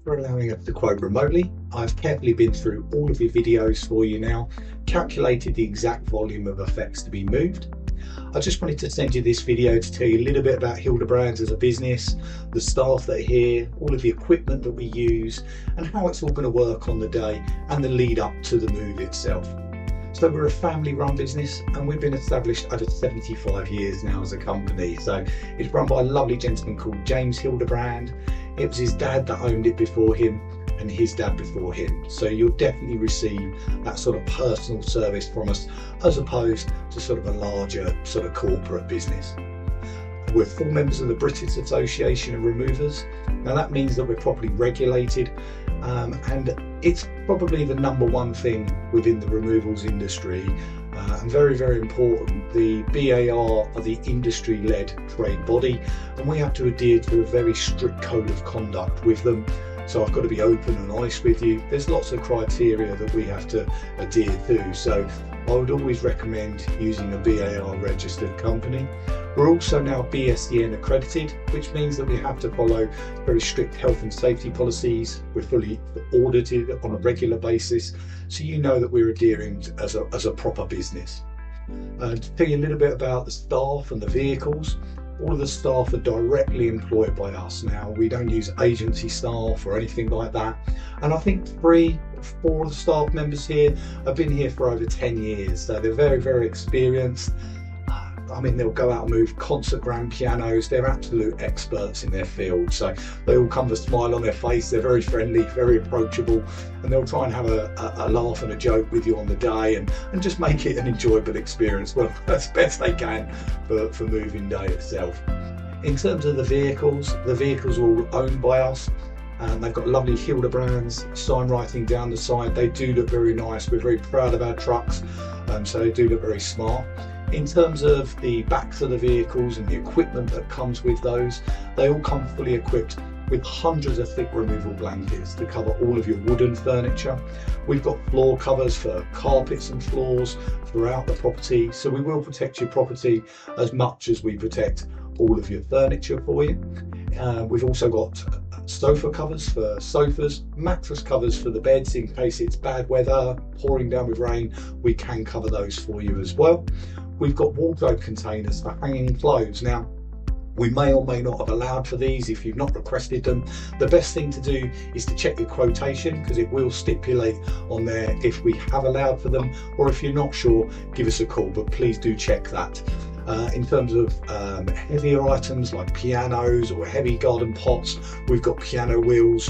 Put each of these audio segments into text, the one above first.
for allowing us to quote remotely. I've carefully been through all of your videos for you now, calculated the exact volume of effects to be moved. I just wanted to send you this video to tell you a little bit about Hildebrands as a business, the staff that are here, all of the equipment that we use, and how it's all going to work on the day and the lead up to the move itself. So we're a family run business and we've been established over 75 years now as a company. So it's run by a lovely gentleman called James Hildebrand. It was his dad that owned it before him and his dad before him. So you'll definitely receive that sort of personal service from us as opposed to sort of a larger sort of corporate business. We're full members of the British Association of Removers. Now that means that we're properly regulated and it's probably the number one thing within the removals industry and very, very important. The BAR are the industry-led trade body and we have to adhere to a very strict code of conduct with them. So I've got to be open and honest with you. There's lots of criteria that we have to adhere to. So I would always recommend using a BAR registered company. We're also now BSDN accredited, which means that we have to follow very strict health and safety policies. We're fully audited on a regular basis, so you know that we're adhering as a proper business. To tell you a little bit about the staff and the vehicles, all of the staff are directly employed by us now. We don't use agency staff or anything like that. And I think 3 or 4 of the staff members here have been here for over 10 years. So they're very, very experienced. I mean, they'll go out and move concert grand pianos. They're absolute experts in their field. So they all come with a smile on their face. They're very friendly, very approachable, and they'll try and have a laugh and a joke with you on the day and just make it an enjoyable experience. Well, as best they can for moving day itself. In terms of the vehicles are all owned by us. And they've got lovely Hildebrands sign writing down the side. They do look very nice. We're very proud of our trucks, so they do look very smart. In terms of the backs of the vehicles and the equipment that comes with those, they all come fully equipped with hundreds of thick removal blankets to cover all of your wooden furniture. We've got floor covers for carpets and floors throughout the property, so we will protect your property as much as we protect all of your furniture for you. We've also got sofa covers for sofas, mattress covers for the beds in case it's bad weather, pouring down with rain. We can cover those for you as well. We've got wardrobe containers for hanging clothes. Now, we may or may not have allowed for these if you've not requested them. The best thing to do is to check your quotation because it will stipulate on there if we have allowed for them, or if you're not sure, give us a call, but please do check that. In terms of heavier items like pianos or heavy garden pots, we've got piano wheels,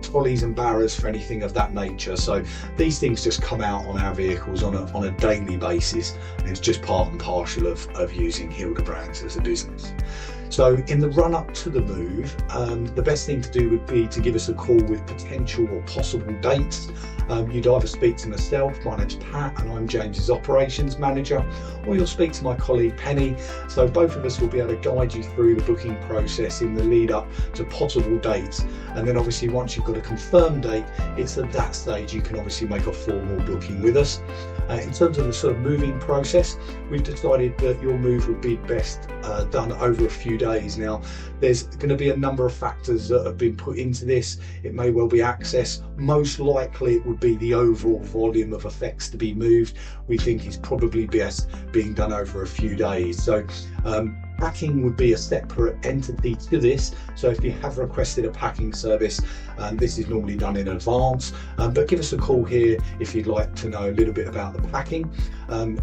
trolleys and barrows for anything of that nature. So these things just come out on our vehicles on a daily basis, and it's just part and parcel of using Hildebrands as a business. So in the run up to the move, the best thing to do would be to give us a call with potential or possible dates. You'd either speak to myself, my name's Pat and I'm James's operations manager, or you'll speak to my colleague Penny. So both of us will be able to guide you through the booking process in the lead up to possible dates. And then obviously once you've got a confirmed date, it's at that stage you can obviously make a formal booking with us. In terms of the sort of moving process, we've decided that your move would be best done over a few days. Now, there's going to be a number of factors that have been put into this. It may well be access. Most likely it would be the overall volume of effects to be moved. We think is probably best being done over a few days. So packing would be a separate entity to this. So if you have requested a packing service, this is normally done in advance, but give us a call here if you'd like to know a little bit about the packing.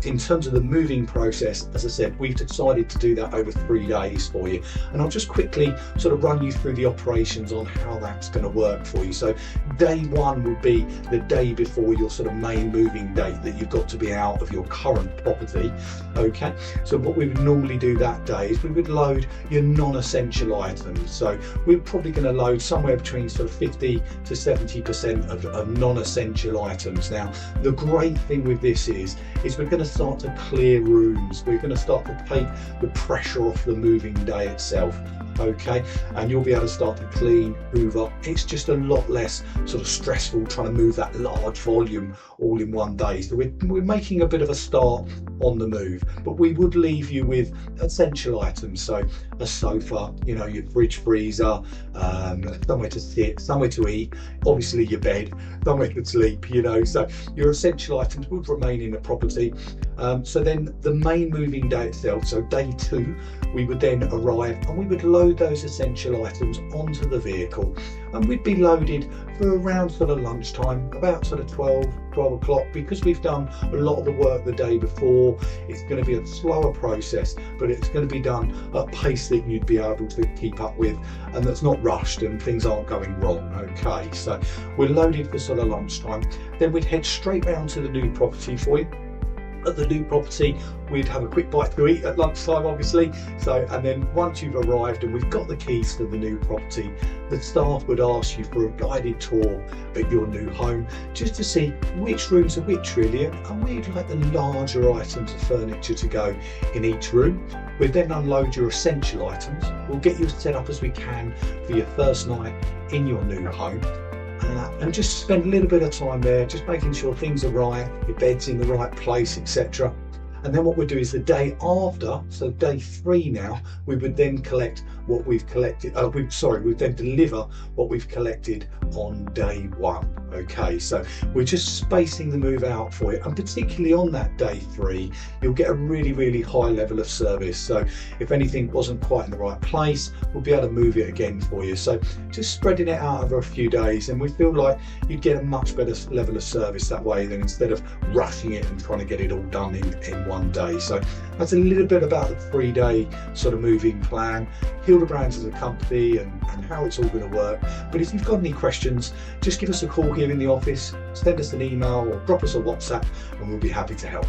In terms of the moving process, as I said, we've decided to do that over 3 days for you. And I'll just quickly sort of run you through the operations on how that's going to work for you. So day 1 would be the day before your sort of main moving date that you've got to be out of your current property. Okay, so what we would normally do that day is we would load your non-essential items. So we're probably going to load somewhere between sort of 50 to 70% of non-essential items. Now, the great thing with this is we're going to start to clear rooms. We're going to start to take the pressure off the moving day itself. okay, and you'll be able to start to clean, hoover. It's just a lot less sort of stressful trying to move that large volume all in one day. So we're making a bit of a start on the move, but we would leave you with essential items. So a sofa, you know, your fridge, freezer, somewhere to sit, somewhere to eat, obviously your bed, somewhere to sleep, you know. So your essential items would remain in the property. So then the main moving day itself, so day 2, we would then arrive and we would load those essential items onto the vehicle, and we'd be loaded for around sort of lunchtime, about sort of 12 o'clock, because we've done a lot of the work the day before. It's going to be a slower process, but it's going to be done at a pace that you'd be able to keep up with, and that's not rushed and things aren't going wrong. Okay, so we're loaded for sort of lunchtime, then we'd head straight round to the new property for you. At the new property, we'd have a quick bite to eat at lunchtime, obviously. So, and then once you've arrived and we've got the keys to the new property, the staff would ask you for a guided tour at your new home, just to see which rooms are which, really, and we'd like the larger items of furniture to go in each room. We'd then unload your essential items. We'll get you as set up as we can for your first night in your new home. And just spend a little bit of time there, just making sure things are right, your bed's in the right place, etc. And then what we'll do is the day after, so day 3 now, we would then collect what we've collected. We'd then deliver what we've collected on day 1. Okay, so we're just spacing the move out for you, and particularly on that day 3, you'll get a really, really high level of service. So if anything wasn't quite in the right place, we'll be able to move it again for you. So just spreading it out over a few days, and we feel like you'd get a much better level of service that way than instead of rushing it and trying to get it all done in one day. So that's a little bit about the 3-day sort of moving plan, Hildebrands as a company, and how it's all going to work. But if you've got any questions, just give us a call here in the office, send us an email or drop us a WhatsApp, and we'll be happy to help.